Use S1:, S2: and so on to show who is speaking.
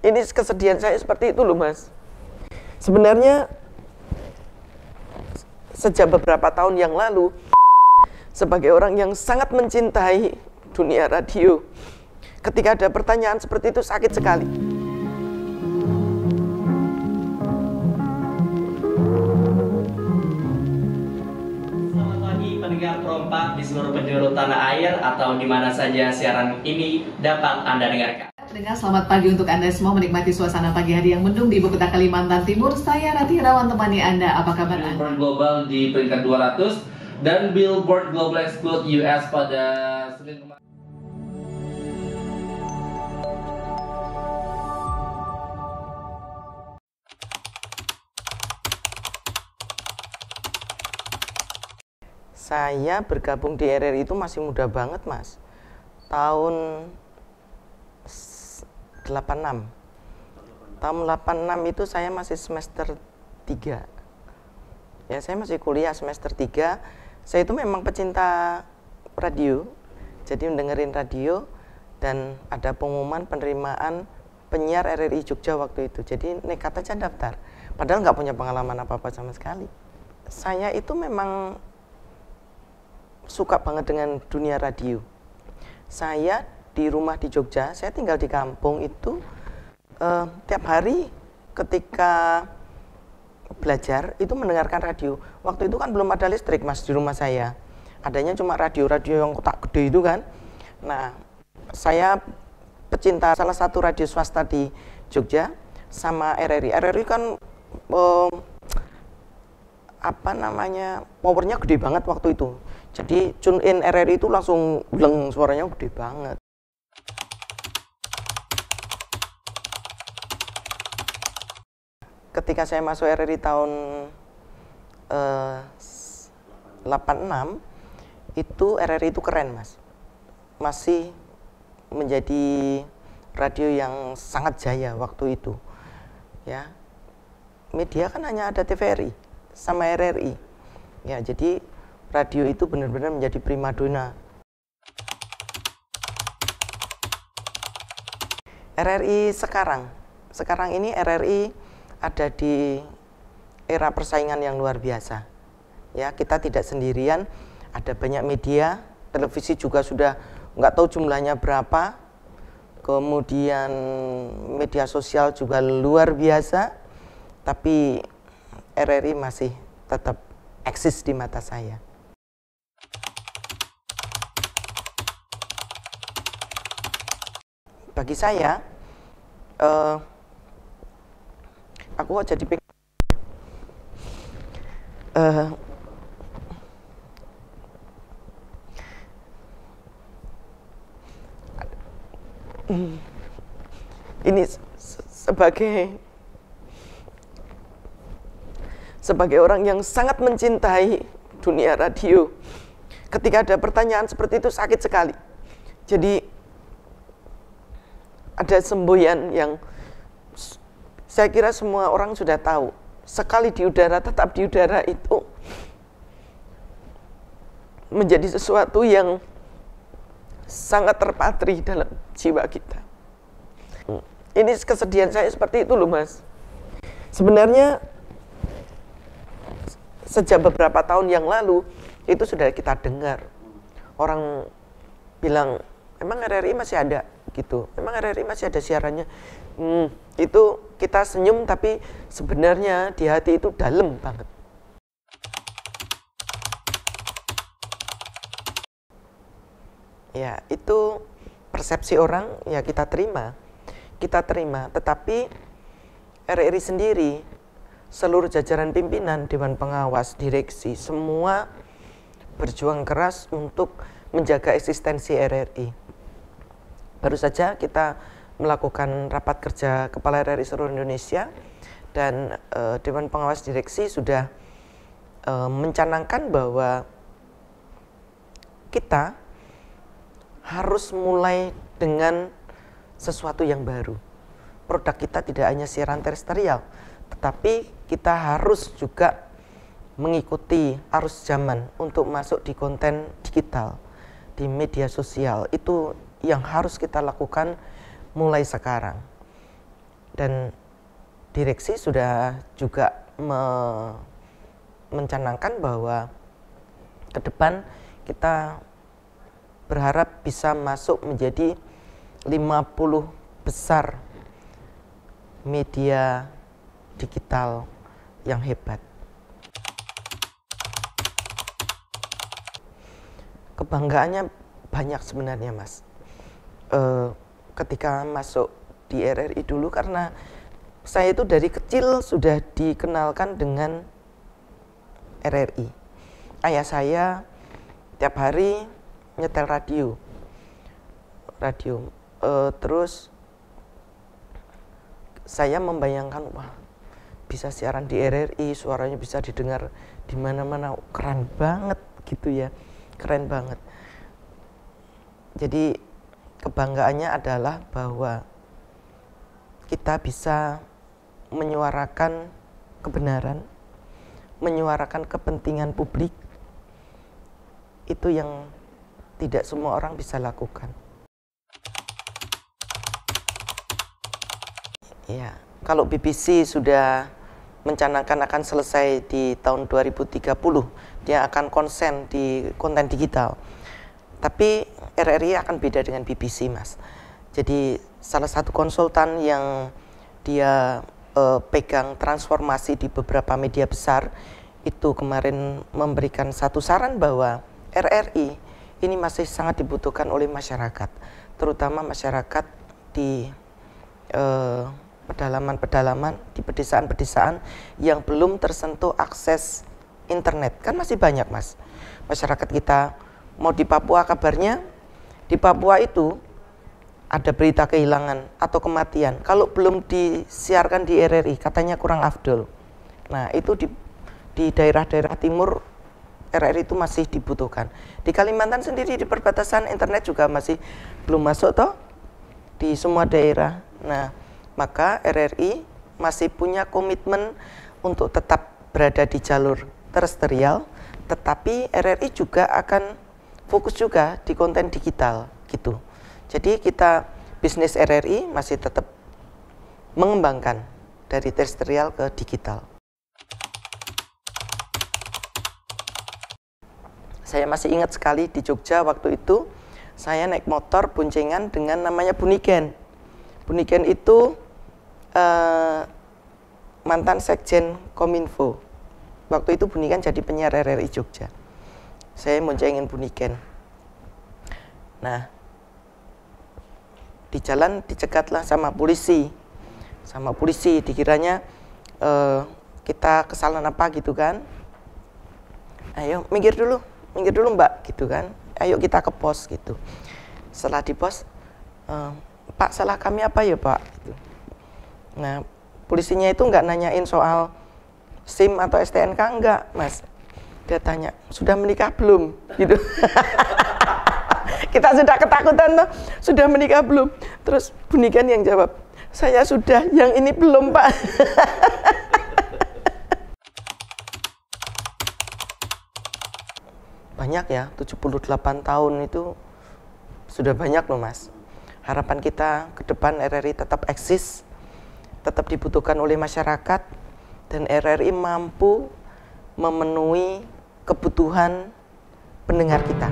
S1: Ini kesedihan saya seperti itu loh Mas. Sebenarnya sejak beberapa tahun yang lalu, sebagai orang yang sangat mencintai dunia radio, ketika ada pertanyaan seperti itu sakit sekali.
S2: Selamat pagi pendengar Perompak di seluruh penjuru tanah air atau di mana saja siaran ini dapat Anda dengarkan.
S3: Pendengar, selamat pagi untuk Anda semua menikmati suasana pagi hari yang mendung di Ibu Kota Kalimantan Timur. Saya Rati Irawan temani Anda. Apa kabar Anda?
S4: Billboard Global di peringkat 200 dan Billboard Global Exclude US pada Senin kemarin.
S1: Saya bergabung di RRI itu masih muda banget Mas. Tahun 86. Tahun 86 itu saya masih semester 3. Ya, saya masih kuliah semester 3. Saya itu memang pecinta radio. Jadi mendengerin radio dan ada pengumuman penerimaan penyiar RRI Jogja waktu itu. Jadi nekat aja daftar. Padahal nggak punya pengalaman apa-apa sama sekali. Saya itu memang suka banget dengan dunia radio. Saya di rumah di Jogja, saya tinggal di kampung itu tiap hari ketika belajar itu mendengarkan radio. Waktu itu kan belum ada listrik Mas di rumah saya. Adanya cuma radio-radio yang kotak gede itu kan. Nah, saya pecinta salah satu radio swasta di Jogja sama RRI. RRI kan powernya gede banget waktu itu. Jadi tune in RRI itu langsung bleng, suaranya gede banget. Ketika saya masuk RRI tahun 86, itu RRI itu keren Mas. Masih menjadi radio yang sangat jaya waktu itu. Ya. Media kan hanya ada TVRI sama RRI. Ya, jadi radio itu benar-benar menjadi primadona. RRI sekarang ini RRI ada di era persaingan yang luar biasa. Ya, kita tidak sendirian, ada banyak media, televisi juga sudah nggak tahu jumlahnya berapa. Kemudian media sosial juga luar biasa, tapi RRI masih tetap eksis di mata saya. Bagi saya, aku kok jadi ini sebagai orang yang sangat mencintai dunia radio, ketika ada pertanyaan seperti itu sakit sekali. Jadi ada semboyan yang saya kira semua orang sudah tahu. Sekali di udara, tetap di udara itu menjadi sesuatu yang sangat terpatri dalam jiwa kita. Ini kesedihan saya seperti itu loh Mas. Sebenarnya sejak beberapa tahun yang lalu itu sudah kita dengar. Orang bilang, emang RRI masih ada? Gitu. Emang RRI masih ada siarannya? Itu kita senyum tapi sebenarnya di hati itu dalam banget. Ya, itu persepsi orang ya kita terima. Tetapi RRI sendiri, seluruh jajaran pimpinan, Dewan Pengawas, direksi, semua berjuang keras untuk menjaga eksistensi RRI. Baru saja kita melakukan rapat kerja Kepala RRI seluruh Indonesia dan Dewan Pengawas Direksi sudah mencanangkan bahwa kita harus mulai dengan sesuatu yang baru. Produk kita tidak hanya siaran terestrial, tetapi kita harus juga mengikuti arus zaman untuk masuk di konten digital, di media sosial. Itu yang harus kita lakukan mulai sekarang. Dan direksi sudah juga mencanangkan bahwa ke depan kita berharap bisa masuk menjadi 50 besar media digital yang hebat. Kebanggaannya banyak sebenarnya, Mas. Ketika masuk di RRI dulu, karena saya itu dari kecil sudah dikenalkan dengan RRI. Ayah saya tiap hari nyetel radio. Terus saya membayangkan, wah, bisa siaran di RRI, suaranya bisa didengar di mana-mana, keren banget gitu ya, keren banget. Jadi kebanggaannya adalah bahwa kita bisa menyuarakan kebenaran, menyuarakan kepentingan publik, itu yang tidak semua orang bisa lakukan. Ya, kalau BBC sudah mencanangkan akan selesai di tahun 2030, dia akan konsen di konten digital. Tapi RRI akan beda dengan BBC, Mas. Jadi salah satu konsultan yang dia pegang transformasi di beberapa media besar itu kemarin memberikan satu saran bahwa RRI ini masih sangat dibutuhkan oleh masyarakat, terutama masyarakat di pedalaman-pedalaman, di pedesaan-pedesaan yang belum tersentuh akses internet. Kan masih banyak, Mas, masyarakat kita. Mau di Papua kabarnya, di Papua itu ada berita kehilangan atau kematian. Kalau belum disiarkan di RRI, katanya kurang afdol. Nah, itu di daerah-daerah timur, RRI itu masih dibutuhkan. Di Kalimantan sendiri, di perbatasan internet juga masih belum masuk toh di semua daerah. Nah, maka RRI masih punya komitmen untuk tetap berada di jalur terestrial, tetapi RRI juga akan fokus juga di konten digital gitu. Jadi kita bisnis RRI masih tetap mengembangkan dari terestrial ke digital. Saya masih ingat sekali di Jogja waktu itu saya naik motor boncengan dengan namanya Buniken. Buniken itu mantan sekjen Kominfo. Waktu itu Buniken jadi penyiar RRI Jogja. Saya boncengin Buniken. Nah, di jalan dicegatlah sama polisi. Dikiranya kita kesalahan apa gitu kan. Ayo minggir dulu Mbak gitu kan. Ayo kita ke pos gitu. Setelah di pos, Pak, salah kami apa ya Pak? Gitu. Nah, polisinya itu nggak nanyain soal SIM atau STNK, enggak, Mas. Dia tanya, sudah menikah belum? Gitu. Kita sudah ketakutan tuh, sudah menikah belum? Terus Buniken yang jawab, saya sudah, yang ini belum Pak. Banyak ya, 78 tahun itu sudah banyak loh Mas. Harapan kita ke depan RRI tetap eksis, tetap dibutuhkan oleh masyarakat, dan RRI mampu memenuhi kebutuhan pendengar kita.